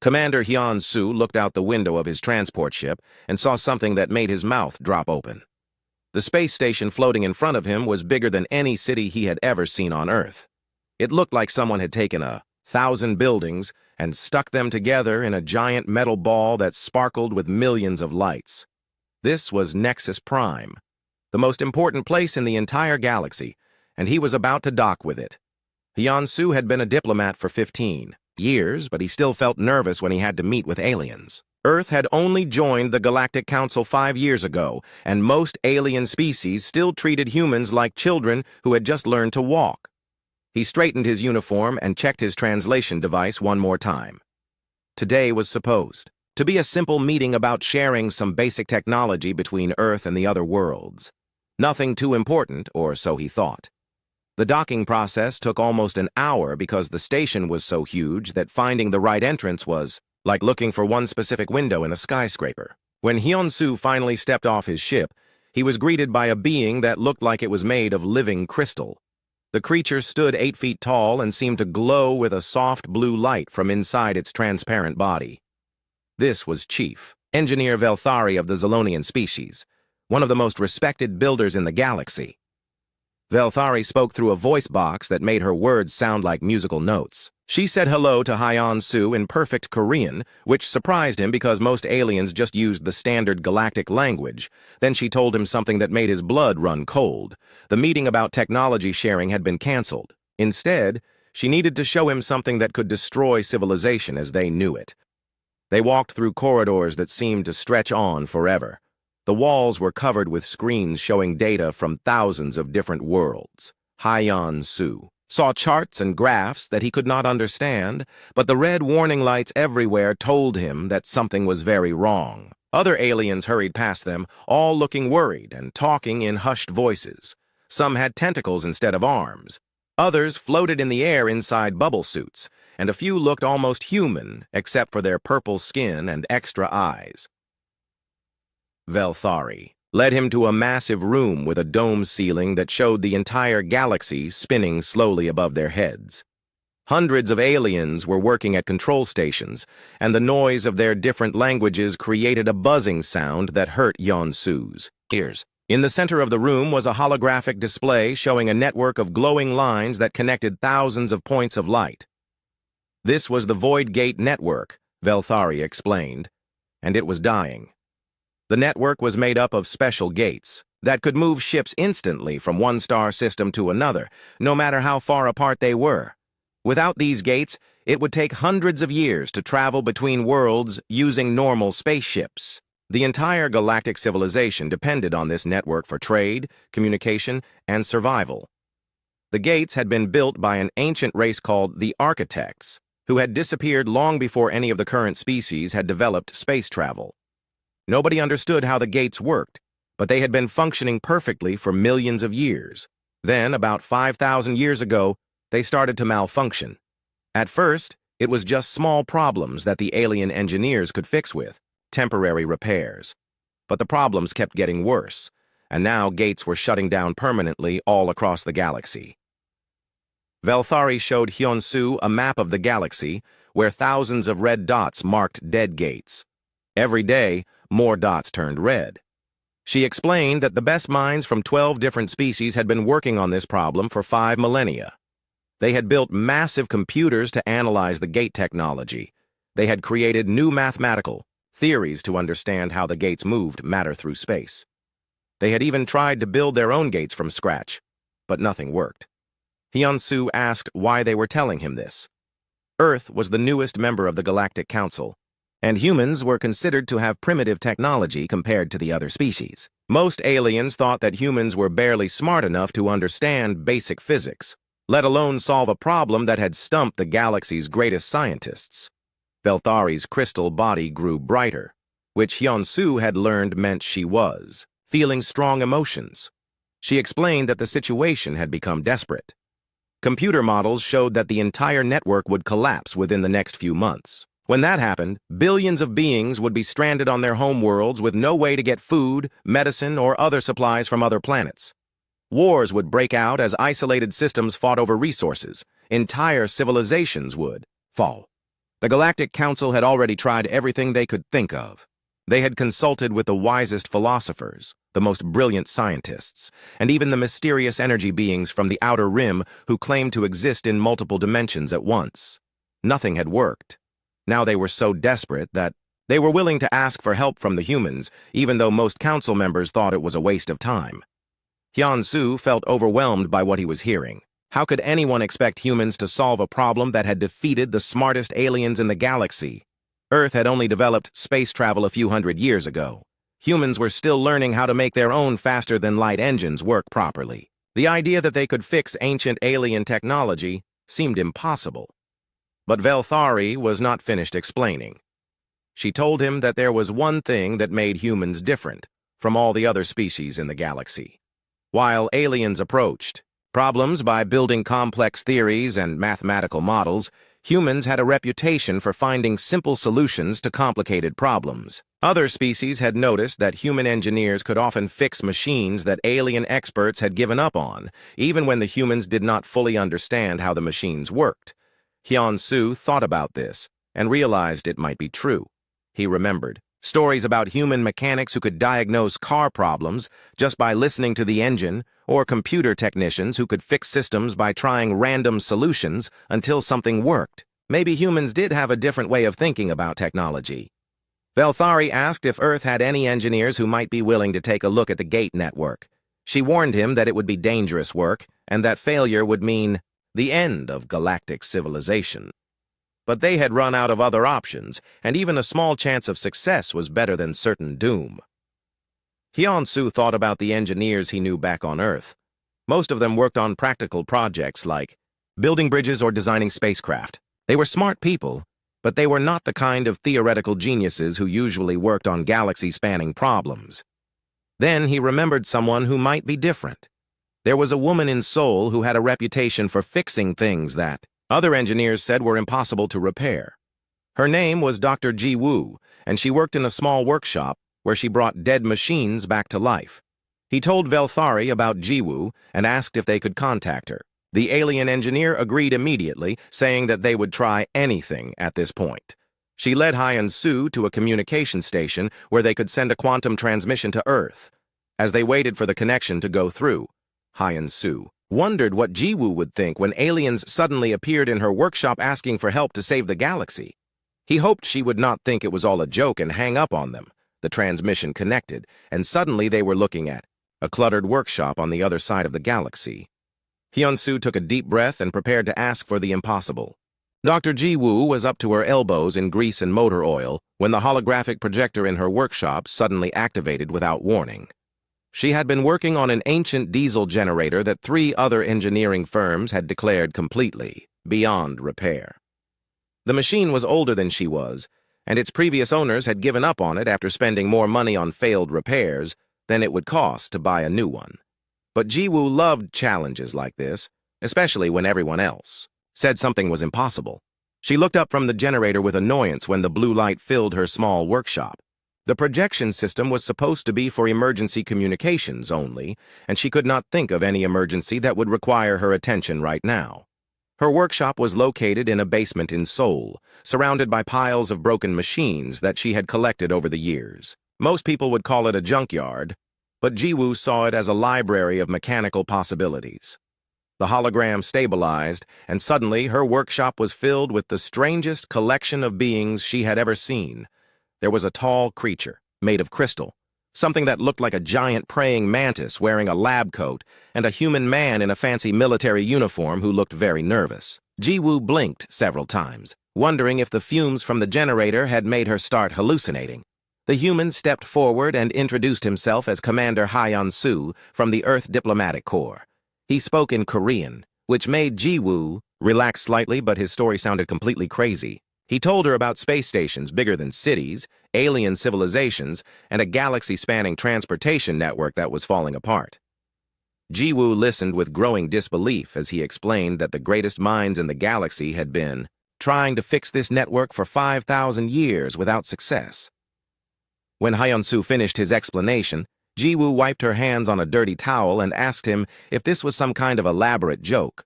Commander Hyun-soo looked out the window of his transport ship and saw something that made his mouth drop open. The space station floating in front of him was bigger than any city he had ever seen on Earth. It looked like someone had taken 1,000 buildings and stuck them together in a giant metal ball that sparkled with millions of lights. This was Nexus Prime, the most important place in the entire galaxy, and he was about to dock with it. Hyun-soo had been a diplomat for 15 years, but he still felt nervous when he had to meet with aliens. Earth had only joined the Galactic Council 5 years ago, and most alien species still treated humans like children who had just learned to walk. He straightened his uniform and checked his translation device one more time. Today was supposed to be a simple meeting about sharing some basic technology between Earth and the other worlds. Nothing too important, or so he thought. The docking process took almost an hour because the station was so huge that finding the right entrance was like looking for one specific window in a skyscraper. When Hyun-soo finally stepped off his ship, he was greeted by a being that looked like it was made of living crystal. The creature stood 8 feet tall and seemed to glow with a soft blue light from inside its transparent body. This was Chief Engineer Velthari of the Zolonian species, one of the most respected builders in the galaxy. Velthari spoke through a voice box that made her words sound like musical notes. She said hello to Hyun-soo in perfect Korean, which surprised him because most aliens just used the standard galactic language. Then she told him something that made his blood run cold. The meeting about technology sharing had been canceled. Instead, she needed to show him something that could destroy civilization as they knew it. They walked through corridors that seemed to stretch on forever. The walls were covered with screens showing data from thousands of different worlds. Hyun-soo saw charts and graphs that he could not understand, but the red warning lights everywhere told him that something was very wrong. Other aliens hurried past them, all looking worried and talking in hushed voices. Some had tentacles instead of arms. Others floated in the air inside bubble suits, and a few looked almost human except for their purple skin and extra eyes. Velthari led him to a massive room with a dome ceiling that showed the entire galaxy spinning slowly above their heads. Hundreds of aliens were working at control stations, and the noise of their different languages created a buzzing sound that hurt Hyun-soo's ears. In the center of the room was a holographic display showing a network of glowing lines that connected thousands of points of light. This was the Void Gate network, Velthari explained, and it was dying. The network was made up of special gates that could move ships instantly from one star system to another, no matter how far apart they were. Without these gates, it would take hundreds of years to travel between worlds using normal spaceships. The entire galactic civilization depended on this network for trade, communication, and survival. The gates had been built by an ancient race called the Architects, who had disappeared long before any of the current species had developed space travel. Nobody understood how the gates worked, but they had been functioning perfectly for millions of years. Then, about 5,000 years ago, they started to malfunction. At first, it was just small problems that the alien engineers could fix with temporary repairs. But the problems kept getting worse, and now gates were shutting down permanently all across the galaxy. Velthari showed Hyun-soo a map of the galaxy where thousands of red dots marked dead gates. Every day, more dots turned red. She explained that the best minds from 12 different species had been working on this problem for 5 millennia. They had built massive computers to analyze the gate technology. They had created new mathematical theories to understand how the gates moved matter through space. They had even tried to build their own gates from scratch, but nothing worked. Hyun-soo asked why they were telling him this. Earth was the newest member of the Galactic Council, and humans were considered to have primitive technology compared to the other species. Most aliens thought that humans were barely smart enough to understand basic physics, let alone solve a problem that had stumped the galaxy's greatest scientists. Velthari's crystal body grew brighter, which Hyun-soo had learned meant she was feeling strong emotions. She explained that the situation had become desperate. Computer models showed that the entire network would collapse within the next few months. When that happened, billions of beings would be stranded on their home worlds with no way to get food, medicine, or other supplies from other planets. Wars would break out as isolated systems fought over resources. Entire civilizations would fall. The Galactic Council had already tried everything they could think of. They had consulted with the wisest philosophers, the most brilliant scientists, and even the mysterious energy beings from the Outer Rim who claimed to exist in multiple dimensions at once. Nothing had worked. Now they were so desperate that they were willing to ask for help from the humans, even though most council members thought it was a waste of time. Hyun-Soo felt overwhelmed by what he was hearing. How could anyone expect humans to solve a problem that had defeated the smartest aliens in the galaxy? Earth had only developed space travel a few hundred years ago. Humans were still learning how to make their own faster-than-light engines work properly. The idea that they could fix ancient alien technology seemed impossible. But Velthari was not finished explaining. She told him that there was one thing that made humans different from all the other species in the galaxy. While aliens approached problems by building complex theories and mathematical models, humans had a reputation for finding simple solutions to complicated problems. Other species had noticed that human engineers could often fix machines that alien experts had given up on, even when the humans did not fully understand how the machines worked. Hyun-Soo thought about this and realized it might be true. He remembered stories about human mechanics who could diagnose car problems just by listening to the engine, or computer technicians who could fix systems by trying random solutions until something worked. Maybe humans did have a different way of thinking about technology. Velthari asked if Earth had any engineers who might be willing to take a look at the gate network. She warned him that it would be dangerous work and that failure would mean the end of galactic civilization. But they had run out of other options, and even a small chance of success was better than certain doom. Hyun-Soo thought about the engineers he knew back on Earth. Most of them worked on practical projects like building bridges or designing spacecraft. They were smart people, but they were not the kind of theoretical geniuses who usually worked on galaxy-spanning problems. Then he remembered someone who might be different. There was a woman in Seoul who had a reputation for fixing things that other engineers said were impossible to repair. Her name was Dr. Ji-woo, and she worked in a small workshop where she brought dead machines back to life. He told Velthari about Ji-woo and asked if they could contact her. The alien engineer agreed immediately, saying that they would try anything at this point. She led Hyun-Soo to a communication station where they could send a quantum transmission to Earth. As they waited for the connection to go through, Hyun-Soo wondered what Ji-woo would think when aliens suddenly appeared in her workshop asking for help to save the galaxy. He hoped she would not think it was all a joke and hang up on them. The transmission connected, and suddenly they were looking at a cluttered workshop on the other side of the galaxy. Hyun-Soo took a deep breath and prepared to ask for the impossible. Dr. Ji-woo was up to her elbows in grease and motor oil when the holographic projector in her workshop suddenly activated without warning. She had been working on an ancient diesel generator that 3 other engineering firms had declared completely beyond repair. The machine was older than she was, and its previous owners had given up on it after spending more money on failed repairs than it would cost to buy a new one. But Ji-woo loved challenges like this, especially when everyone else said something was impossible. She looked up from the generator with annoyance when the blue light filled her small workshop. The projection system was supposed to be for emergency communications only, and she could not think of any emergency that would require her attention right now. Her workshop was located in a basement in Seoul, surrounded by piles of broken machines that she had collected over the years. Most people would call it a junkyard, but Ji-woo saw it as a library of mechanical possibilities. The hologram stabilized, and suddenly her workshop was filled with the strangest collection of beings she had ever seen. There was a tall creature, made of crystal, something that looked like a giant praying mantis wearing a lab coat, and a human man in a fancy military uniform who looked very nervous. Ji-woo blinked several times, wondering if the fumes from the generator had made her start hallucinating. The human stepped forward and introduced himself as Commander Hyun-Soo from the Earth Diplomatic Corps. He spoke in Korean, which made Ji-woo relax slightly, but his story sounded completely crazy. He told her about space stations bigger than cities, alien civilizations, and a galaxy-spanning transportation network that was falling apart. Ji-woo listened with growing disbelief as he explained that the greatest minds in the galaxy had been trying to fix this network for 5,000 years without success. When Hyun-Soo finished his explanation, Ji-woo wiped her hands on a dirty towel and asked him if this was some kind of elaborate joke.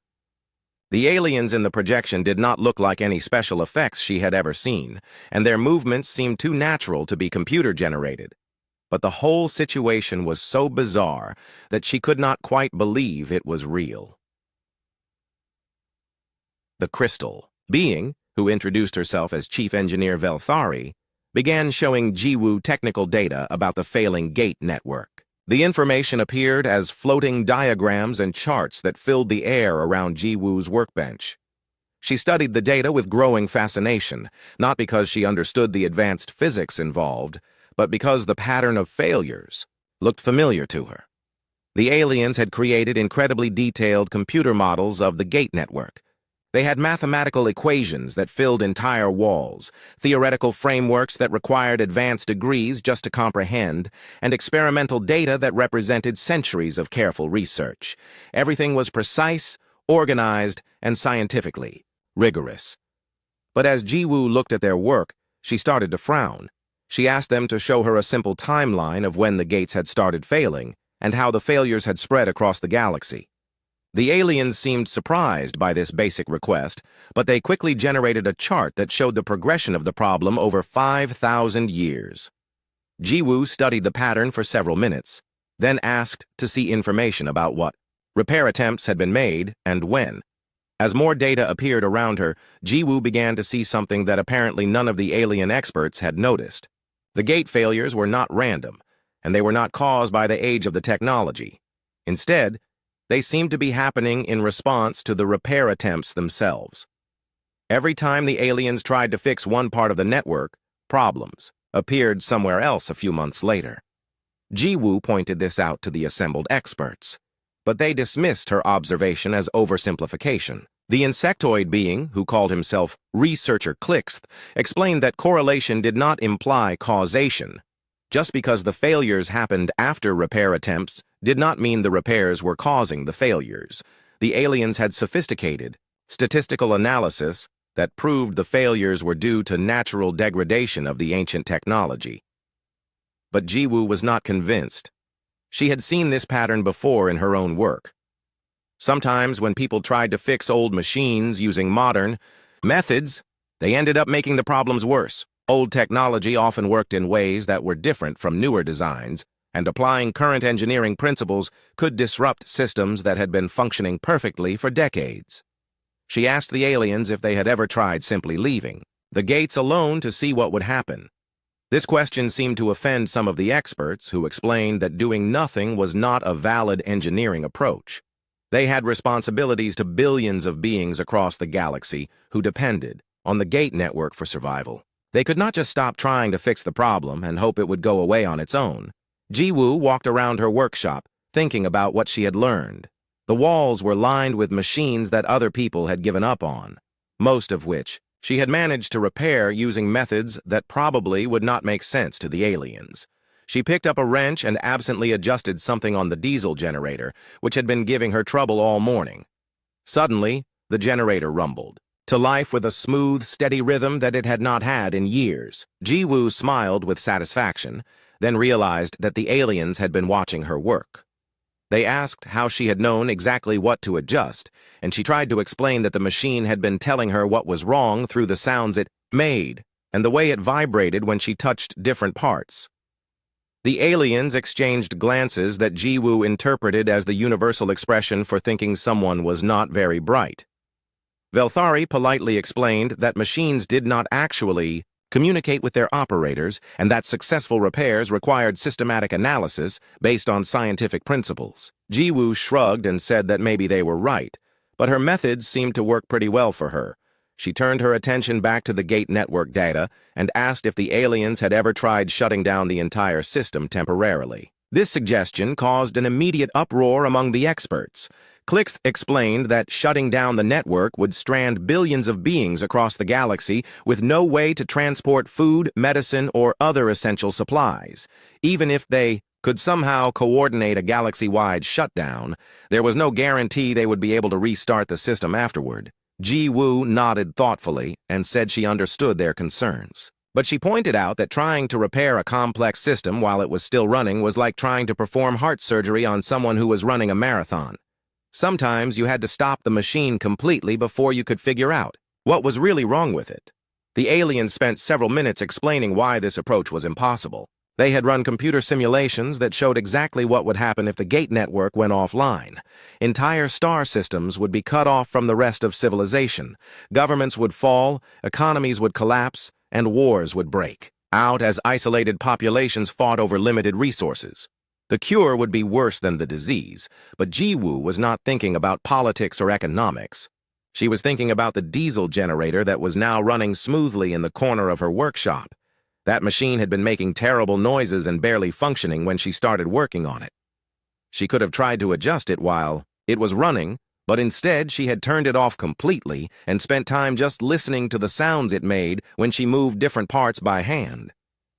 The aliens in the projection did not look like any special effects she had ever seen, and their movements seemed too natural to be computer-generated. But the whole situation was so bizarre that she could not quite believe it was real. The crystal being, who introduced herself as Chief Engineer Velthari, began showing Jiwoo technical data about the failing gate network. The information appeared as floating diagrams and charts that filled the air around Jiwoo's workbench. She studied the data with growing fascination, not because she understood the advanced physics involved, but because the pattern of failures looked familiar to her. The aliens had created incredibly detailed computer models of the gate network. They had mathematical equations that filled entire walls, theoretical frameworks that required advanced degrees just to comprehend, and experimental data that represented centuries of careful research. Everything was precise, organized, and scientifically rigorous. But as Jiwoo looked at their work, she started to frown. She asked them to show her a simple timeline of when the gates had started failing and how the failures had spread across the galaxy. The aliens seemed surprised by this basic request, but they quickly generated a chart that showed the progression of the problem over 5,000 years. Jiwoo studied the pattern for several minutes, then asked to see information about what repair attempts had been made and when. As more data appeared around her, Jiwoo began to see something that apparently none of the alien experts had noticed. The gate failures were not random, and they were not caused by the age of the technology. Instead, they seemed to be happening in response to the repair attempts themselves. Every time the aliens tried to fix one part of the network, problems appeared somewhere else a few months later. Jiwoo pointed this out to the assembled experts, but they dismissed her observation as oversimplification. The insectoid being, who called himself Researcher Klixth, explained that correlation did not imply causation. Just because the failures happened after repair attempts did not mean the repairs were causing the failures. The aliens had sophisticated statistical analysis that proved the failures were due to natural degradation of the ancient technology. But Jiwoo was not convinced. She had seen this pattern before in her own work. Sometimes when people tried to fix old machines using modern methods, they ended up making the problems worse. Old technology often worked in ways that were different from newer designs, and applying current engineering principles could disrupt systems that had been functioning perfectly for decades. She asked the aliens if they had ever tried simply leaving the gates alone to see what would happen. This question seemed to offend some of the experts, who explained that doing nothing was not a valid engineering approach. They had responsibilities to billions of beings across the galaxy who depended on the gate network for survival. They could not just stop trying to fix the problem and hope it would go away on its own. Jiwoo walked around her workshop, thinking about what she had learned. The walls were lined with machines that other people had given up on, most of which she had managed to repair using methods that probably would not make sense to the aliens. She picked up a wrench and absently adjusted something on the diesel generator, which had been giving her trouble all morning. Suddenly, the generator rumbled to life with a smooth, steady rhythm that it had not had in years. Jiwoo smiled with satisfaction, then realized that the aliens had been watching her work. They asked how she had known exactly what to adjust, and she tried to explain that the machine had been telling her what was wrong through the sounds it made and the way it vibrated when she touched different parts. The aliens exchanged glances that Jiwoo interpreted as the universal expression for thinking someone was not very bright. Velthari politely explained that machines did not actually communicate with their operators, and that successful repairs required systematic analysis based on scientific principles. Jiwoo shrugged and said that maybe they were right, but her methods seemed to work pretty well for her. She turned her attention back to the gate network data and asked if the aliens had ever tried shutting down the entire system temporarily. This suggestion caused an immediate uproar among the experts. Klixth explained that shutting down the network would strand billions of beings across the galaxy with no way to transport food, medicine, or other essential supplies. Even if they could somehow coordinate a galaxy-wide shutdown, there was no guarantee they would be able to restart the system afterward. Jiwoo nodded thoughtfully and said she understood their concerns. But she pointed out that trying to repair a complex system while it was still running was like trying to perform heart surgery on someone who was running a marathon. Sometimes you had to stop the machine completely before you could figure out what was really wrong with it. The aliens spent several minutes explaining why this approach was impossible. They had run computer simulations that showed exactly what would happen if the gate network went offline. Entire star systems would be cut off from the rest of civilization. Governments would fall, economies would collapse, and wars would break out as isolated populations fought over limited resources. The cure would be worse than the disease, but Ji-Woo was not thinking about politics or economics. She was thinking about the diesel generator that was now running smoothly in the corner of her workshop. That machine had been making terrible noises and barely functioning when she started working on it. She could have tried to adjust it while it was running, but instead she had turned it off completely and spent time just listening to the sounds it made when she moved different parts by hand.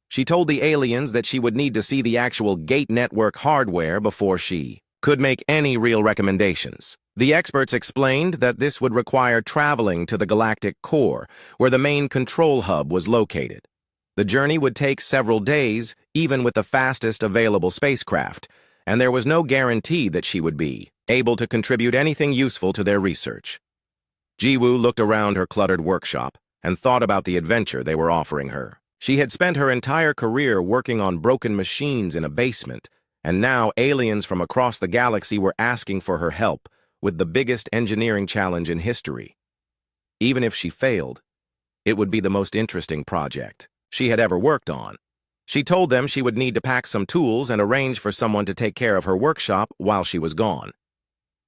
She told the aliens that she would need to see the actual gate network hardware before she could make any real recommendations. The experts explained that this would require traveling to the galactic core, where the main control hub was located. The journey would take several days, even with the fastest available spacecraft, and there was no guarantee that she would be able to contribute anything useful to their research. Ji-Woo looked around her cluttered workshop and thought about the adventure they were offering her. She had spent her entire career working on broken machines in a basement, and now aliens from across the galaxy were asking for her help with the biggest engineering challenge in history. Even if she failed, it would be the most interesting project she had ever worked on. She told them she would need to pack some tools and arrange for someone to take care of her workshop while she was gone.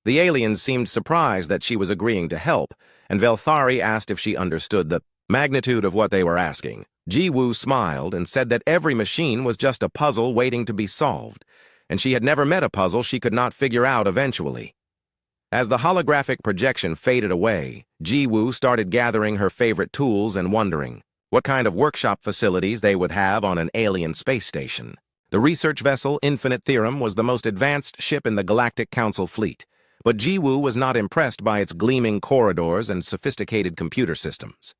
The aliens seemed surprised that she was agreeing to help, and Velthari asked if she understood the magnitude of what they were asking. Ji-Woo smiled and said that every machine was just a puzzle waiting to be solved, and she had never met a puzzle she could not figure out eventually. As the holographic projection faded away, Ji-Woo started gathering her favorite tools and wondering what kind of workshop facilities they would have on an alien space station. The research vessel Infinite Theorem was the most advanced ship in the Galactic Council fleet, but Ji-Woo was not impressed by its gleaming corridors and sophisticated computer systems.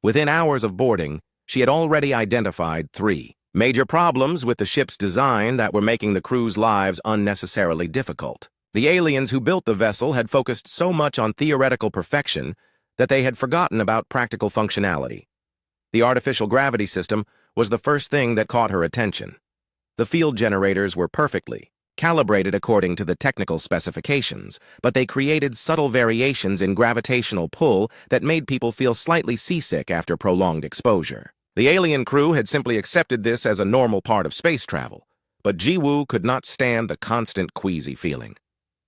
Within hours of boarding, she had already identified 3 major problems with the ship's design that were making the crew's lives unnecessarily difficult. The aliens who built the vessel had focused so much on theoretical perfection that they had forgotten about practical functionality. The artificial gravity system was the first thing that caught her attention. The field generators were perfectly calibrated according to the technical specifications, but they created subtle variations in gravitational pull that made people feel slightly seasick after prolonged exposure. The alien crew had simply accepted this as a normal part of space travel, but Ji-Woo could not stand the constant queasy feeling.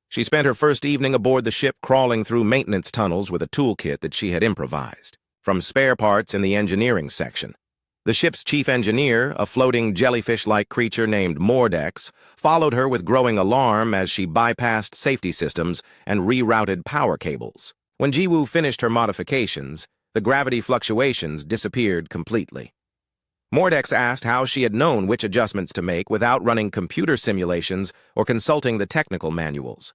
She spent her first evening aboard the ship crawling through maintenance tunnels with a toolkit that she had improvised from spare parts in the engineering section. The ship's chief engineer, a floating jellyfish-like creature named Mordex, followed her with growing alarm as she bypassed safety systems and rerouted power cables. When Ji-Woo finished her modifications, the gravity fluctuations disappeared completely. Mordex asked how she had known which adjustments to make without running computer simulations or consulting the technical manuals.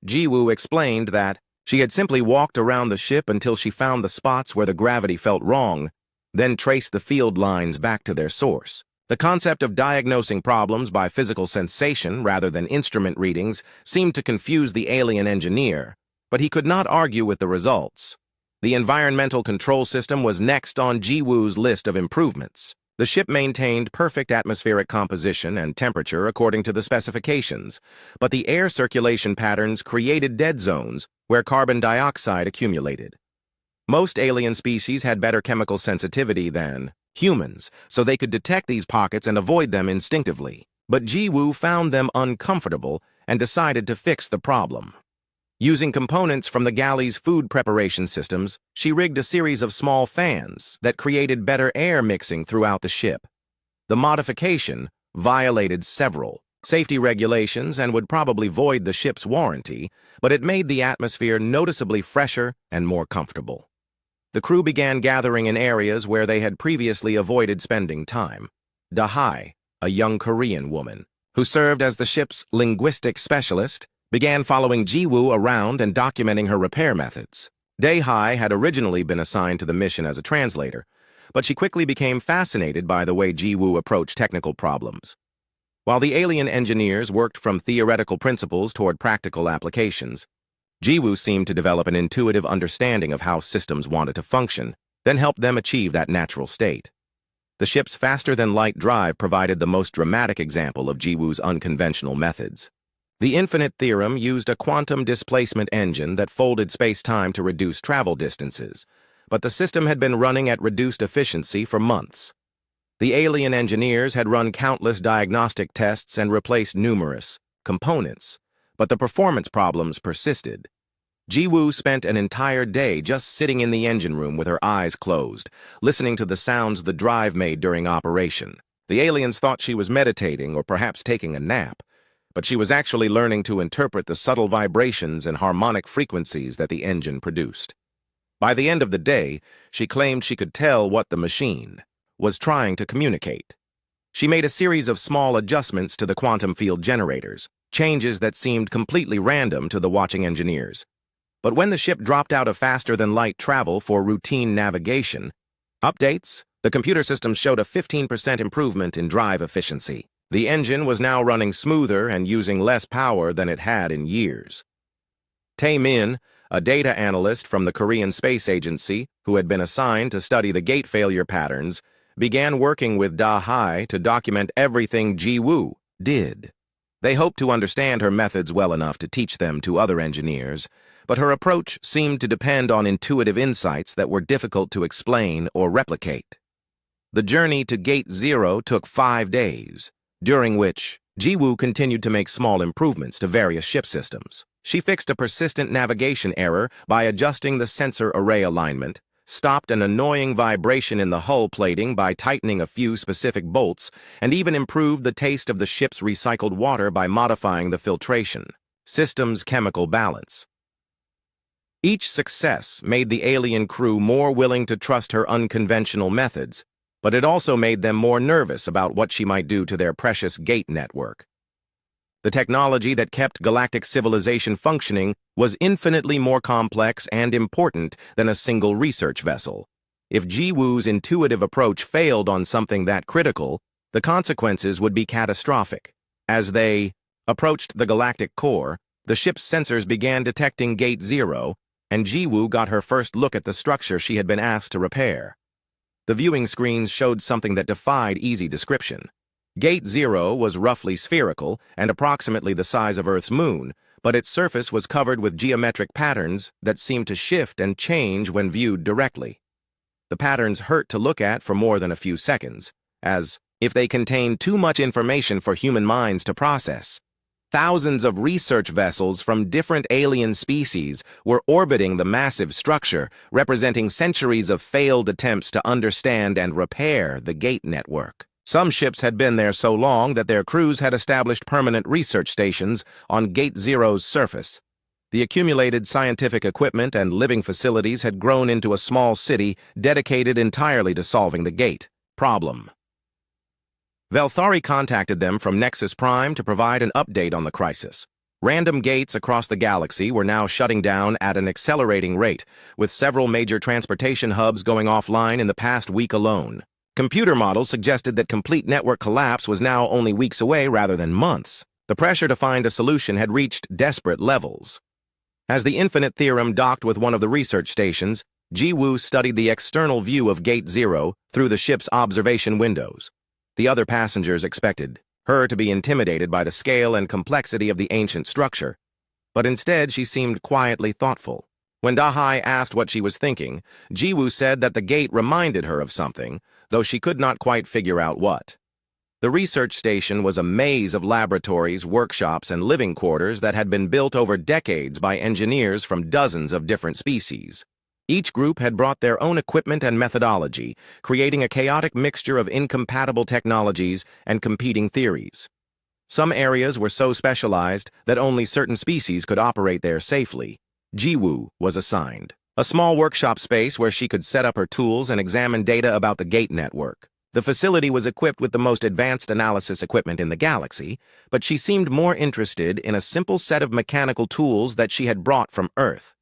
Ji-Woo explained that she had simply walked around the ship until she found the spots where the gravity felt wrong, then traced the field lines back to their source. The concept of diagnosing problems by physical sensation rather than instrument readings seemed to confuse the alien engineer, but he could not argue with the results. The environmental control system was next on Ji-Woo's list of improvements. The ship maintained perfect atmospheric composition and temperature according to the specifications, but the air circulation patterns created dead zones where carbon dioxide accumulated. Most alien species had better chemical sensitivity than humans, so they could detect these pockets and avoid them instinctively. But Ji-Woo found them uncomfortable and decided to fix the problem. Using components from the galley's food preparation systems, she rigged a series of small fans that created better air mixing throughout the ship. The modification violated several safety regulations and would probably void the ship's warranty, but it made the atmosphere noticeably fresher and more comfortable. The crew began gathering in areas where they had previously avoided spending time. Da-Hai, a young Korean woman, who served as the ship's linguistic specialist, began following Ji-Woo around and documenting her repair methods. Da-Hai had originally been assigned to the mission as a translator, but she quickly became fascinated by the way Ji-Woo approached technical problems. While the alien engineers worked from theoretical principles toward practical applications, Jiwoo seemed to develop an intuitive understanding of how systems wanted to function, then helped them achieve that natural state. The ship's faster-than-light drive provided the most dramatic example of Jiwoo's unconventional methods. The infinite theorem used a quantum displacement engine that folded space-time to reduce travel distances, but the system had been running at reduced efficiency for months. The alien engineers had run countless diagnostic tests and replaced numerous components, but the performance problems persisted. Jiwoo spent an entire day just sitting in the engine room with her eyes closed, listening to the sounds the drive made during operation. The aliens thought she was meditating or perhaps taking a nap, but she was actually learning to interpret the subtle vibrations and harmonic frequencies that the engine produced. By the end of the day, she claimed she could tell what the machine was trying to communicate. She made a series of small adjustments to the quantum field generators, changes that seemed completely random to the watching engineers. But when the ship dropped out of faster-than-light travel for routine navigation, updates, the computer system showed a 15% improvement in drive efficiency. The engine was now running smoother and using less power than it had in years. Tae-min, a data analyst from the Korean Space Agency, who had been assigned to study the gate failure patterns, began working with Da-hai to document everything Jiwoo did. They hoped to understand her methods well enough to teach them to other engineers, but her approach seemed to depend on intuitive insights that were difficult to explain or replicate. The journey to Gate Zero took 5 days, during which Jiwoo continued to make small improvements to various ship systems. She fixed a persistent navigation error by adjusting the sensor array alignment, stopped an annoying vibration in the hull plating by tightening a few specific bolts, and even improved the taste of the ship's recycled water by modifying the filtration system's chemical balance. Each success made the alien crew more willing to trust her unconventional methods, but it also made them more nervous about what she might do to their precious gate network. The technology that kept galactic civilization functioning was infinitely more complex and important than a single research vessel. If Jiwoo's intuitive approach failed on something that critical, the consequences would be catastrophic. As they approached the galactic core, the ship's sensors began detecting Gate Zero, and Jiwoo got her first look at the structure she had been asked to repair. The viewing screens showed something that defied easy description. Gate Zero was roughly spherical and approximately the size of Earth's moon, but its surface was covered with geometric patterns that seemed to shift and change when viewed directly. The patterns hurt to look at for more than a few seconds, as if they contained too much information for human minds to process. Thousands of research vessels from different alien species were orbiting the massive structure, representing centuries of failed attempts to understand and repair the gate network. Some ships had been there so long that their crews had established permanent research stations on Gate Zero's surface. The accumulated scientific equipment and living facilities had grown into a small city dedicated entirely to solving the gate problem. Velthari contacted them from Nexus Prime to provide an update on the crisis. Random gates across the galaxy were now shutting down at an accelerating rate, with several major transportation hubs going offline in the past week alone. Computer models suggested that complete network collapse was now only weeks away rather than months. The pressure to find a solution had reached desperate levels. As the infinite theorem docked with one of the research stations, Jiwoo studied the external view of Gate Zero through the ship's observation windows. The other passengers expected her to be intimidated by the scale and complexity of the ancient structure, but instead she seemed quietly thoughtful. When Da-hai asked what she was thinking, Jiwoo said that the gate reminded her of something, though she could not quite figure out what. The research station was a maze of laboratories, workshops, and living quarters that had been built over decades by engineers from dozens of different species. Each group had brought their own equipment and methodology, creating a chaotic mixture of incompatible technologies and competing theories. Some areas were so specialized that only certain species could operate there safely. Jiwoo was assigned a small workshop space where she could set up her tools and examine data about the gate network. The facility was equipped with the most advanced analysis equipment in the galaxy, but she seemed more interested in a simple set of mechanical tools that she had brought from Earth.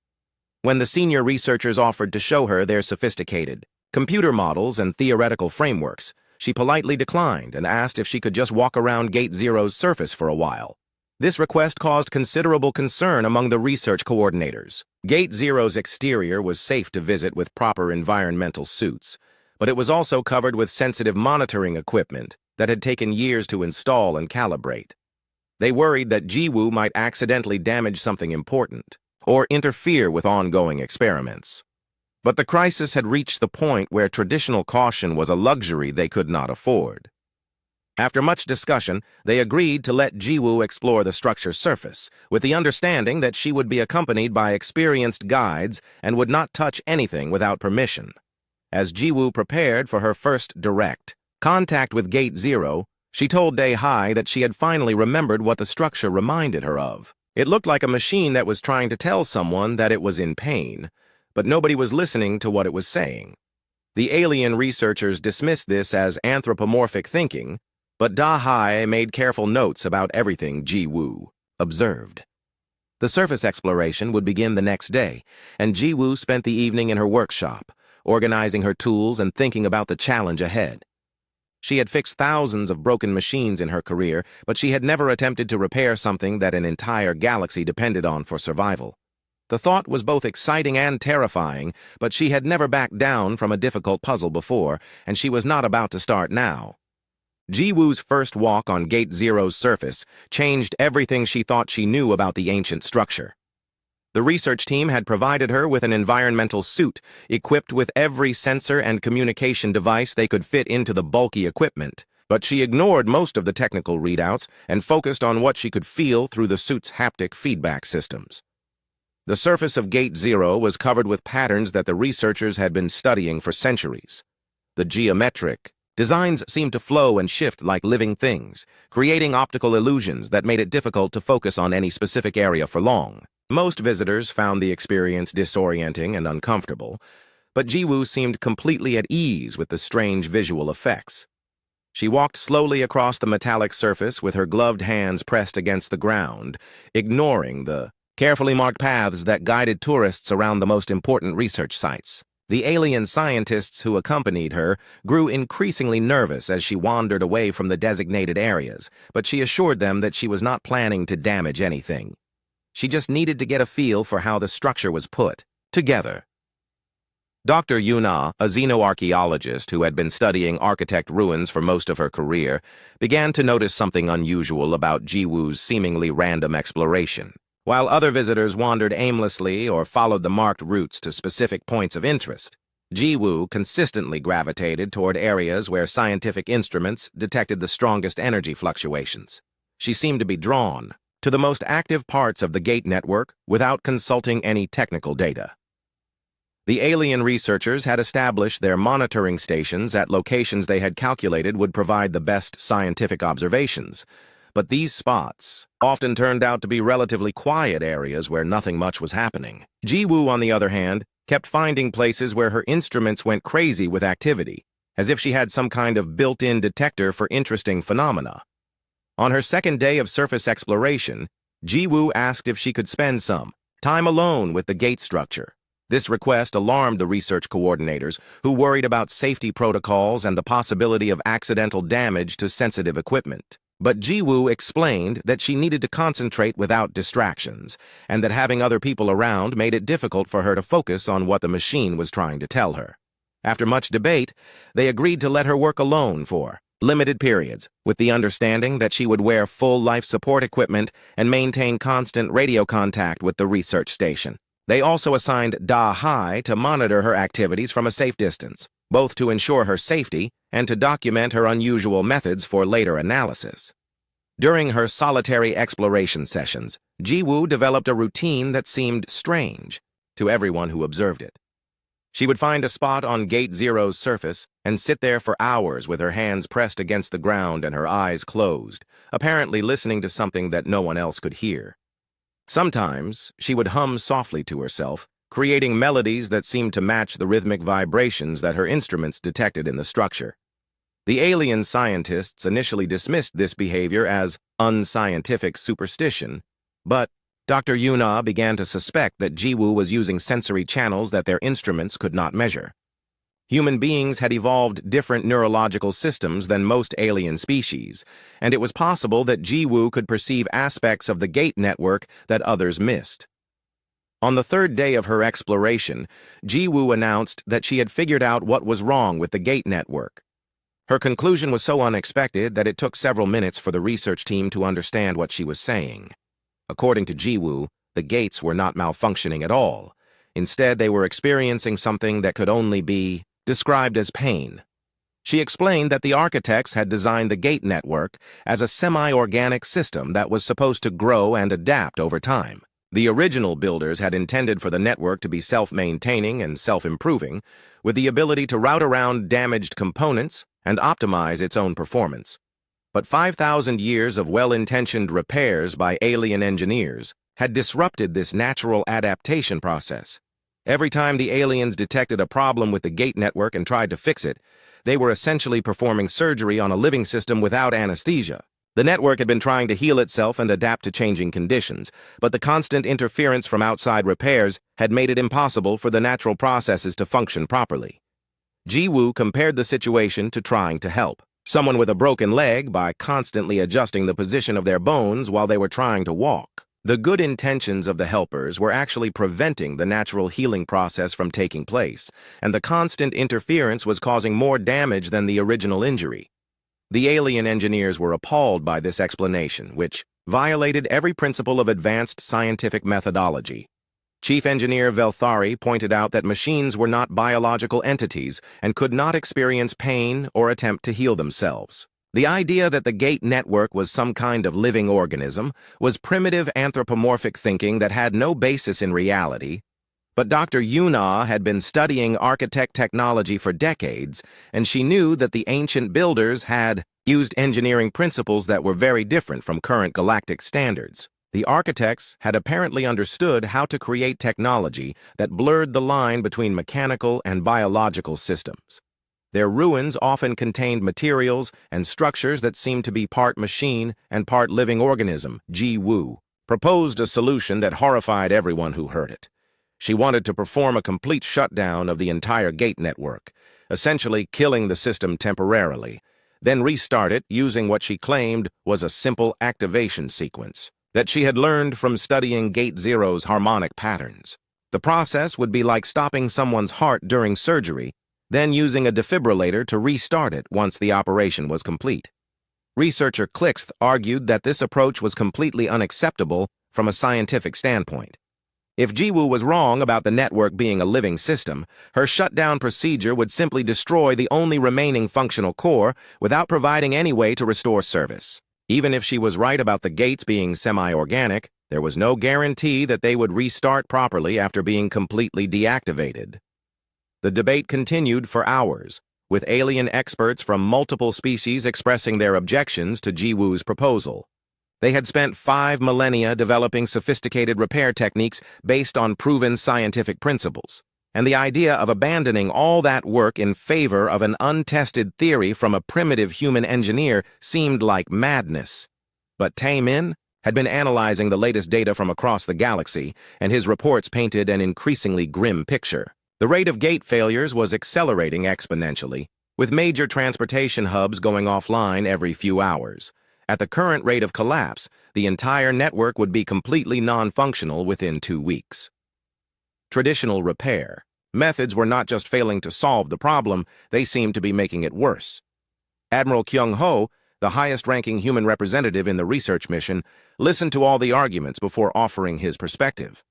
When the senior researchers offered to show her their sophisticated computer models and theoretical frameworks, she politely declined and asked if she could just walk around Gate Zero's surface for a while. This request caused considerable concern among the research coordinators. Gate Zero's exterior was safe to visit with proper environmental suits, but it was also covered with sensitive monitoring equipment that had taken years to install and calibrate. They worried that Jiwoo might accidentally damage something important or interfere with ongoing experiments. But the crisis had reached the point where traditional caution was a luxury they could not afford. After much discussion, they agreed to let Jiwoo explore the structure's surface, with the understanding that she would be accompanied by experienced guides and would not touch anything without permission. As Jiwoo prepared for her first direct contact with Gate Zero, she told Dae-Hai that she had finally remembered what the structure reminded her of. It looked like a machine that was trying to tell someone that it was in pain, but nobody was listening to what it was saying. The alien researchers dismissed this as anthropomorphic thinking, but Dae-Hai made careful notes about everything Jiwoo observed. The surface exploration would begin the next day, and Jiwoo spent the evening in her workshop, organizing her tools and thinking about the challenge ahead. She had fixed thousands of broken machines in her career, but she had never attempted to repair something that an entire galaxy depended on for survival. The thought was both exciting and terrifying, but she had never backed down from a difficult puzzle before, and she was not about to start now. Jiwoo's first walk on Gate Zero's surface changed everything she thought she knew about the ancient structure. The research team had provided her with an environmental suit equipped with every sensor and communication device they could fit into the bulky equipment, but she ignored most of the technical readouts and focused on what she could feel through the suit's haptic feedback systems. The surface of Gate Zero was covered with patterns that the researchers had been studying for centuries. The geometric designs seemed to flow and shift like living things, creating optical illusions that made it difficult to focus on any specific area for long. Most visitors found the experience disorienting and uncomfortable, but Jiwoo seemed completely at ease with the strange visual effects. She walked slowly across the metallic surface with her gloved hands pressed against the ground, ignoring the carefully marked paths that guided tourists around the most important research sites. The alien scientists who accompanied her grew increasingly nervous as she wandered away from the designated areas, but she assured them that she was not planning to damage anything. She just needed to get a feel for how the structure was put together. Dr. Yuna, a xenoarchaeologist who had been studying architect ruins for most of her career, began to notice something unusual about Jiwoo's seemingly random exploration. While other visitors wandered aimlessly or followed the marked routes to specific points of interest, Jiwoo consistently gravitated toward areas where scientific instruments detected the strongest energy fluctuations. She seemed to be drawn to the most active parts of the gate network without consulting any technical data. The alien researchers had established their monitoring stations at locations they had calculated would provide the best scientific observations, but these spots often turned out to be relatively quiet areas where nothing much was happening. Jiwoo, on the other hand, kept finding places where her instruments went crazy with activity, as if she had some kind of built-in detector for interesting phenomena. On her second day of surface exploration, Jiwoo asked if she could spend some time alone with the gate structure. This request alarmed the research coordinators, who worried about safety protocols and the possibility of accidental damage to sensitive equipment. But Jiwoo explained that she needed to concentrate without distractions, and that having other people around made it difficult for her to focus on what the machine was trying to tell her. After much debate, they agreed to let her work alone for limited periods, with the understanding that she would wear full life support equipment and maintain constant radio contact with the research station. They also assigned Dae-Hai to monitor her activities from a safe distance, both to ensure her safety and to document her unusual methods for later analysis. During her solitary exploration sessions, Jiwoo developed a routine that seemed strange to everyone who observed it. She would find a spot on Gate Zero's surface and sit there for hours with her hands pressed against the ground and her eyes closed, apparently listening to something that no one else could hear. Sometimes, she would hum softly to herself, creating melodies that seemed to match the rhythmic vibrations that her instruments detected in the structure. The alien scientists initially dismissed this behavior as unscientific superstition, but Dr. Yuna began to suspect that Jiwoo was using sensory channels that their instruments could not measure. Human beings had evolved different neurological systems than most alien species, and it was possible that Jiwoo could perceive aspects of the gate network that others missed. On the third day of her exploration, Jiwoo announced that she had figured out what was wrong with the gate network. Her conclusion was so unexpected that it took several minutes for the research team to understand what she was saying. According to Jiwoo, the gates were not malfunctioning at all. Instead, they were experiencing something that could only be described as pain. She explained that the architects had designed the gate network as a semi-organic system that was supposed to grow and adapt over time. The original builders had intended for the network to be self-maintaining and self-improving, with the ability to route around damaged components and optimize its own performance. But 5,000 years of well-intentioned repairs by alien engineers had disrupted this natural adaptation process. Every time the aliens detected a problem with the gate network and tried to fix it, they were essentially performing surgery on a living system without anesthesia. The network had been trying to heal itself and adapt to changing conditions, but the constant interference from outside repairs had made it impossible for the natural processes to function properly. Jiwoo compared the situation to trying to help someone with a broken leg by constantly adjusting the position of their bones while they were trying to walk. The good intentions of the helpers were actually preventing the natural healing process from taking place, and the constant interference was causing more damage than the original injury. The alien engineers were appalled by this explanation, which violated every principle of advanced scientific methodology. Chief Engineer Velthari pointed out that machines were not biological entities and could not experience pain or attempt to heal themselves. The idea that the gate network was some kind of living organism was primitive anthropomorphic thinking that had no basis in reality. But Dr. Yuna had been studying architect technology for decades, and she knew that the ancient builders had used engineering principles that were very different from current galactic standards. The architects had apparently understood how to create technology that blurred the line between mechanical and biological systems. Their ruins often contained materials and structures that seemed to be part machine and part living organism. Jiwoo proposed a solution that horrified everyone who heard it. She wanted to perform a complete shutdown of the entire gate network, essentially killing the system temporarily, then restart it using what she claimed was a simple activation sequence that she had learned from studying Gate Zero's harmonic patterns. The process would be like stopping someone's heart during surgery, then using a defibrillator to restart it once the operation was complete. Researcher Klixth argued that this approach was completely unacceptable from a scientific standpoint. If Jiwoo was wrong about the network being a living system, her shutdown procedure would simply destroy the only remaining functional core without providing any way to restore service. Even if she was right about the gates being semi-organic, there was no guarantee that they would restart properly after being completely deactivated. The debate continued for hours, with alien experts from multiple species expressing their objections to Jiwoo's proposal. They had spent 5 millennia developing sophisticated repair techniques based on proven scientific principles, and the idea of abandoning all that work in favor of an untested theory from a primitive human engineer seemed like madness. But Taemin had been analyzing the latest data from across the galaxy, and his reports painted an increasingly grim picture. The rate of gate failures was accelerating exponentially, with major transportation hubs going offline every few hours. At the current rate of collapse, the entire network would be completely non-functional within 2 weeks. Traditional repair methods were not just failing to solve the problem, they seemed to be making it worse. Admiral Kyung-ho, the highest-ranking human representative in the research mission, listened to all the arguments before offering his perspective.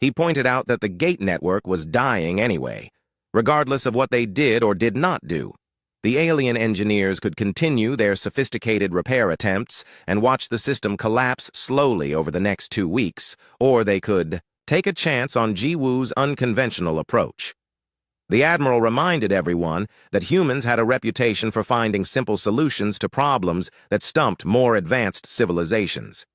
He pointed out that the gate network was dying anyway, regardless of what they did or did not do. The alien engineers could continue their sophisticated repair attempts and watch the system collapse slowly over the next 2 weeks, or they could take a chance on Jiwoo's unconventional approach. The Admiral reminded everyone that humans had a reputation for finding simple solutions to problems that stumped more advanced civilizations.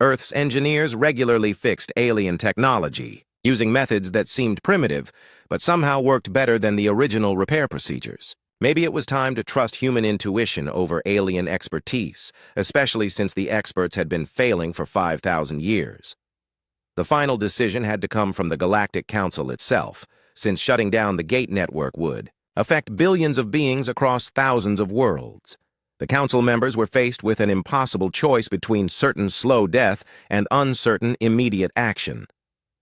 Earth's engineers regularly fixed alien technology, using methods that seemed primitive, but somehow worked better than the original repair procedures. Maybe it was time to trust human intuition over alien expertise, especially since the experts had been failing for 5,000 years. The final decision had to come from the Galactic Council itself, since shutting down the gate network would affect billions of beings across thousands of worlds. The council members were faced with an impossible choice between certain slow death and uncertain immediate action.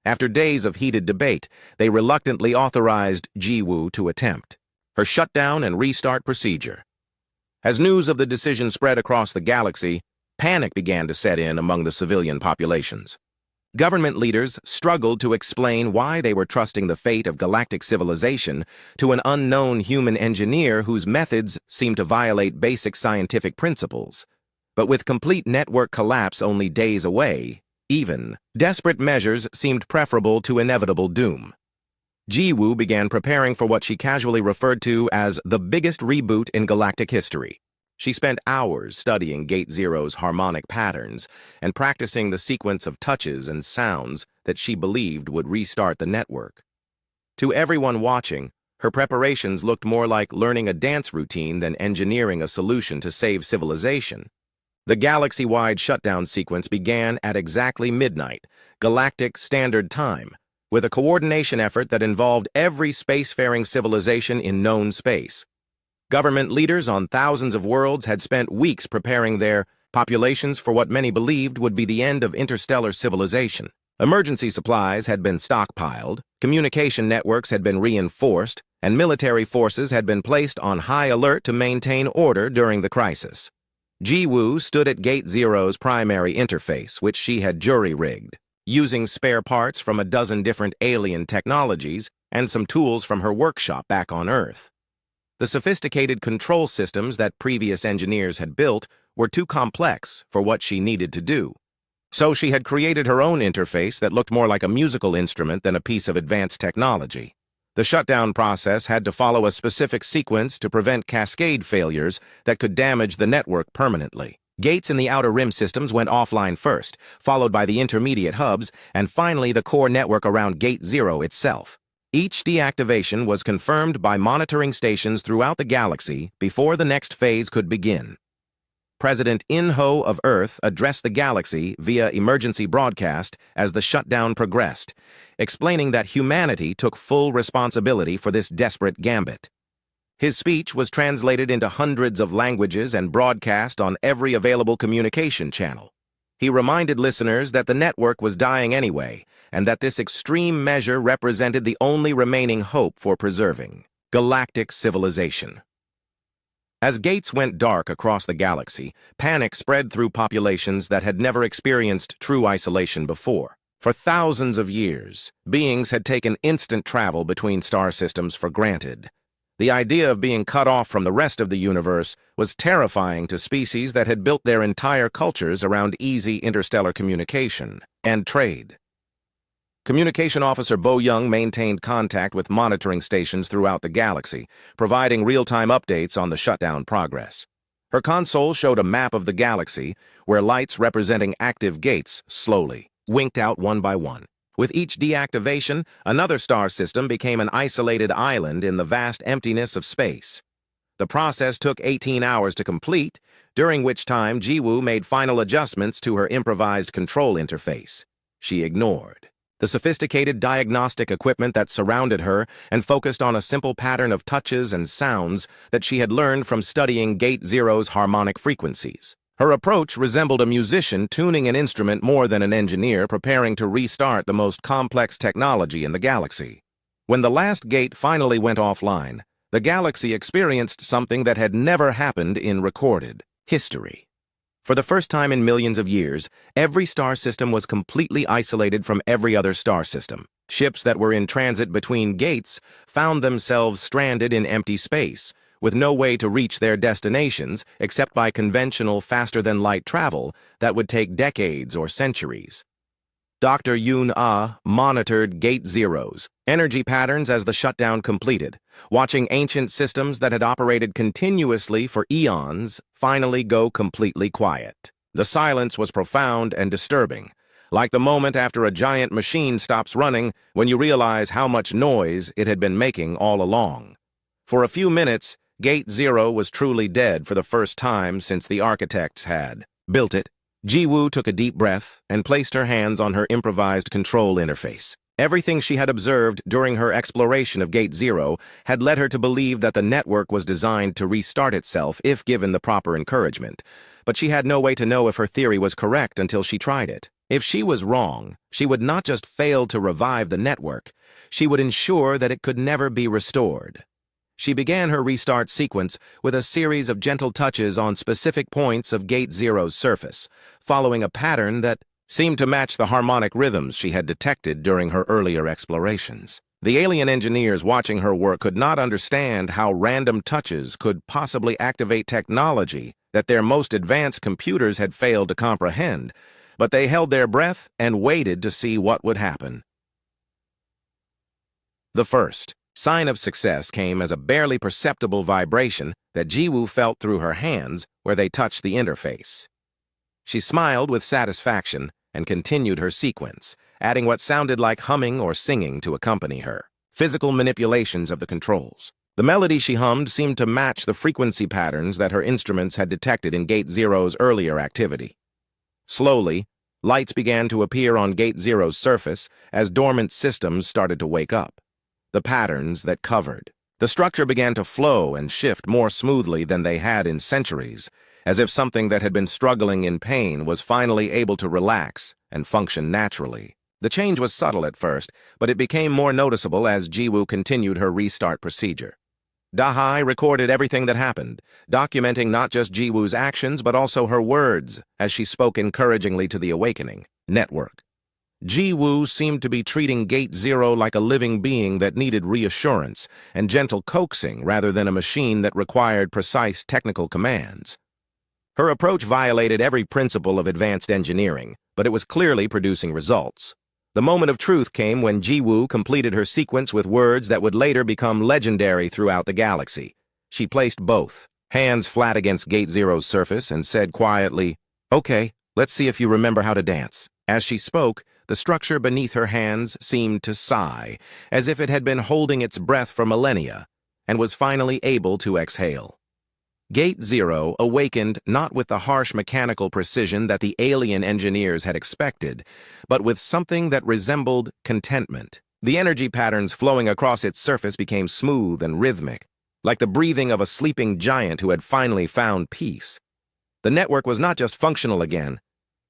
After days of heated debate, they reluctantly authorized Jiwoo to attempt her shutdown and restart procedure. As news of the decision spread across the galaxy, panic began to set in among the civilian populations. Government leaders struggled to explain why they were trusting the fate of galactic civilization to an unknown human engineer whose methods seemed to violate basic scientific principles. But with complete network collapse only days away, even desperate measures seemed preferable to inevitable doom. Jiwoo began preparing for what she casually referred to as the biggest reboot in galactic history. She spent hours studying Gate Zero's harmonic patterns and practicing the sequence of touches and sounds that she believed would restart the network. To everyone watching, her preparations looked more like learning a dance routine than engineering a solution to save civilization. The galaxy-wide shutdown sequence began at exactly midnight, Galactic Standard Time, with a coordination effort that involved every spacefaring civilization in known space. Government leaders on thousands of worlds had spent weeks preparing their populations for what many believed would be the end of interstellar civilization. Emergency supplies had been stockpiled, communication networks had been reinforced, and military forces had been placed on high alert to maintain order during the crisis. Jiwoo stood at Gate Zero's primary interface, which she had jury-rigged, using spare parts from a dozen different alien technologies and some tools from her workshop back on Earth. The sophisticated control systems that previous engineers had built were too complex for what she needed to do. So she had created her own interface that looked more like a musical instrument than a piece of advanced technology. The shutdown process had to follow a specific sequence to prevent cascade failures that could damage the network permanently. Gates in the outer rim systems went offline first, followed by the intermediate hubs, and finally the core network around Gate Zero itself. Each deactivation was confirmed by monitoring stations throughout the galaxy before the next phase could begin. President In-ho of Earth addressed the galaxy via emergency broadcast as the shutdown progressed, explaining that humanity took full responsibility for this desperate gambit. His speech was translated into hundreds of languages and broadcast on every available communication channel. He reminded listeners that the network was dying anyway, and that this extreme measure represented the only remaining hope for preserving galactic civilization. As gates went dark across the galaxy, panic spread through populations that had never experienced true isolation before. For thousands of years, beings had taken instant travel between star systems for granted. The idea of being cut off from the rest of the universe was terrifying to species that had built their entire cultures around easy interstellar communication and trade. Communication Officer Bo Young maintained contact with monitoring stations throughout the galaxy, providing real-time updates on the shutdown progress. Her console showed a map of the galaxy, where lights representing active gates slowly winked out one by one. With each deactivation, another star system became an isolated island in the vast emptiness of space. The process took 18 hours to complete, during which time Jiwoo made final adjustments to her improvised control interface. She ignored the sophisticated diagnostic equipment that surrounded her and focused on a simple pattern of touches and sounds that she had learned from studying Gate Zero's harmonic frequencies. Her approach resembled a musician tuning an instrument more than an engineer preparing to restart the most complex technology in the galaxy. When the last gate finally went offline, the galaxy experienced something that had never happened in recorded history. For the first time in millions of years, every star system was completely isolated from every other star system. Ships that were in transit between gates found themselves stranded in empty space, with no way to reach their destinations except by conventional faster-than-light travel that would take decades or centuries. Dr. Yoon-ah monitored Gate Zero's energy patterns as the shutdown completed, watching ancient systems that had operated continuously for eons finally go completely quiet. The silence was profound and disturbing, like the moment after a giant machine stops running when you realize how much noise it had been making all along. For a few minutes, Gate Zero was truly dead for the first time since the architects had built it. Jiwoo took a deep breath and placed her hands on her improvised control interface. Everything she had observed during her exploration of Gate Zero had led her to believe that the network was designed to restart itself if given the proper encouragement, but she had no way to know if her theory was correct until she tried it. If she was wrong, she would not just fail to revive the network, she would ensure that it could never be restored. She began her restart sequence with a series of gentle touches on specific points of Gate Zero's surface, following a pattern that seemed to match the harmonic rhythms she had detected during her earlier explorations. The alien engineers watching her work could not understand how random touches could possibly activate technology that their most advanced computers had failed to comprehend, but they held their breath and waited to see what would happen. The first sign of success came as a barely perceptible vibration that Jiwoo felt through her hands where they touched the interface. She smiled with satisfaction and continued her sequence, adding what sounded like humming or singing to accompany her physical manipulations of the controls. The melody she hummed seemed to match the frequency patterns that her instruments had detected in Gate Zero's earlier activity. Slowly, lights began to appear on Gate Zero's surface as dormant systems started to wake up. The patterns that covered the structure began to flow and shift more smoothly than they had in centuries, as if something that had been struggling in pain was finally able to relax and function naturally. The change was subtle at first, but it became more noticeable as Jiwoo continued her restart procedure. Dahai recorded everything that happened, documenting not just Jiwoo's actions but also her words as she spoke encouragingly to the awakening network. Jiwoo seemed to be treating Gate Zero like a living being that needed reassurance and gentle coaxing rather than a machine that required precise technical commands. Her approach violated every principle of advanced engineering, but it was clearly producing results. The moment of truth came when Jiwoo completed her sequence with words that would later become legendary throughout the galaxy. She placed both hands flat against Gate Zero's surface and said quietly, "Okay, let's see if you remember how to dance." As she spoke, the structure beneath her hands seemed to sigh, as if it had been holding its breath for millennia, and was finally able to exhale. Gate Zero awakened not with the harsh mechanical precision that the alien engineers had expected, but with something that resembled contentment. The energy patterns flowing across its surface became smooth and rhythmic, like the breathing of a sleeping giant who had finally found peace. The network was not just functional again,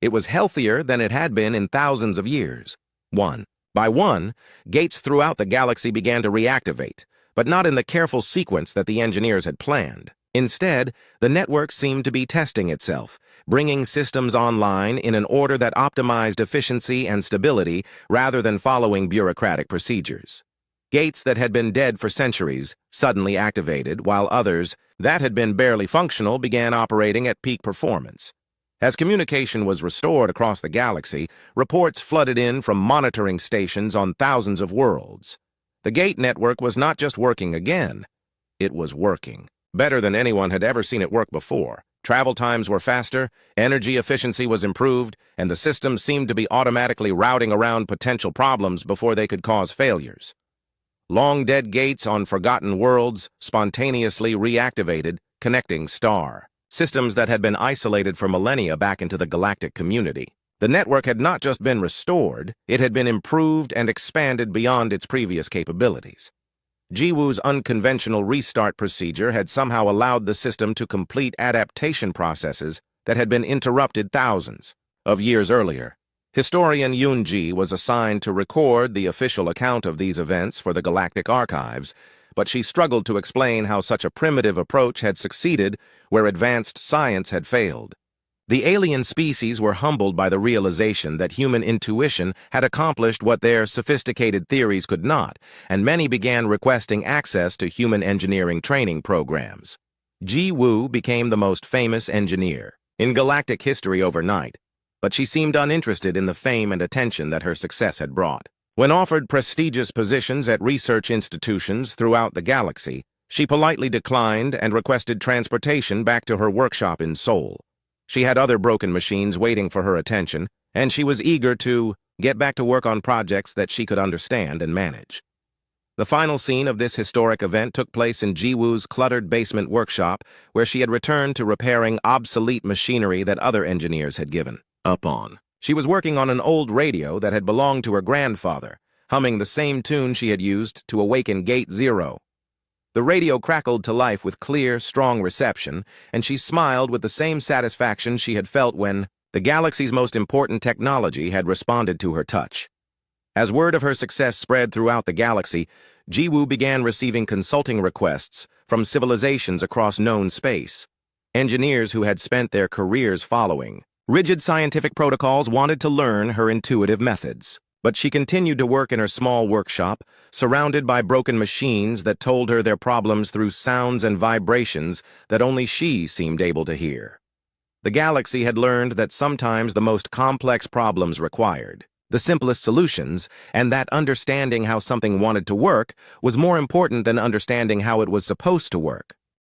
it was healthier than it had been in thousands of years. One by one, gates throughout the galaxy began to reactivate, but not in the careful sequence that the engineers had planned. Instead, the network seemed to be testing itself, bringing systems online in an order that optimized efficiency and stability rather than following bureaucratic procedures. Gates that had been dead for centuries suddenly activated, while others that had been barely functional began operating at peak performance. As communication was restored across the galaxy, reports flooded in from monitoring stations on thousands of worlds. The gate network was not just working again, it was working better than anyone had ever seen it work before. Travel times were faster, energy efficiency was improved, and the system seemed to be automatically routing around potential problems before they could cause failures. Long-dead gates on forgotten worlds spontaneously reactivated, connecting systems that had been isolated for millennia back into the galactic community. The network had not just been restored, it had been improved and expanded beyond its previous capabilities. Jiwoo's unconventional restart procedure had somehow allowed the system to complete adaptation processes that had been interrupted thousands of years earlier. Historian Yoon-ji was assigned to record the official account of these events for the Galactic Archives, but she struggled to explain how such a primitive approach had succeeded where advanced science had failed. The alien species were humbled by the realization that human intuition had accomplished what their sophisticated theories could not, and many began requesting access to human engineering training programs. Jiwoo became the most famous engineer in galactic history overnight, but she seemed uninterested in the fame and attention that her success had brought. When offered prestigious positions at research institutions throughout the galaxy, she politely declined and requested transportation back to her workshop in Seoul. She had other broken machines waiting for her attention, and she was eager to get back to work on projects that she could understand and manage. The final scene of this historic event took place in Jiwoo's cluttered basement workshop, where she had returned to repairing obsolete machinery that other engineers had given up on. She was working on an old radio that had belonged to her grandfather, humming the same tune she had used to awaken Gate Zero. The radio crackled to life with clear, strong reception, and she smiled with the same satisfaction she had felt when the galaxy's most important technology had responded to her touch. As word of her success spread throughout the galaxy, Jiwoo began receiving consulting requests from civilizations across known space. Engineers who had spent their careers following rigid scientific protocols wanted to learn her intuitive methods. But she continued to work in her small workshop, surrounded by broken machines that told her their problems through sounds and vibrations that only she seemed able to hear. The galaxy had learned that sometimes the most complex problems required the simplest solutions, and that understanding how something wanted to work was more important than understanding how it was supposed to work.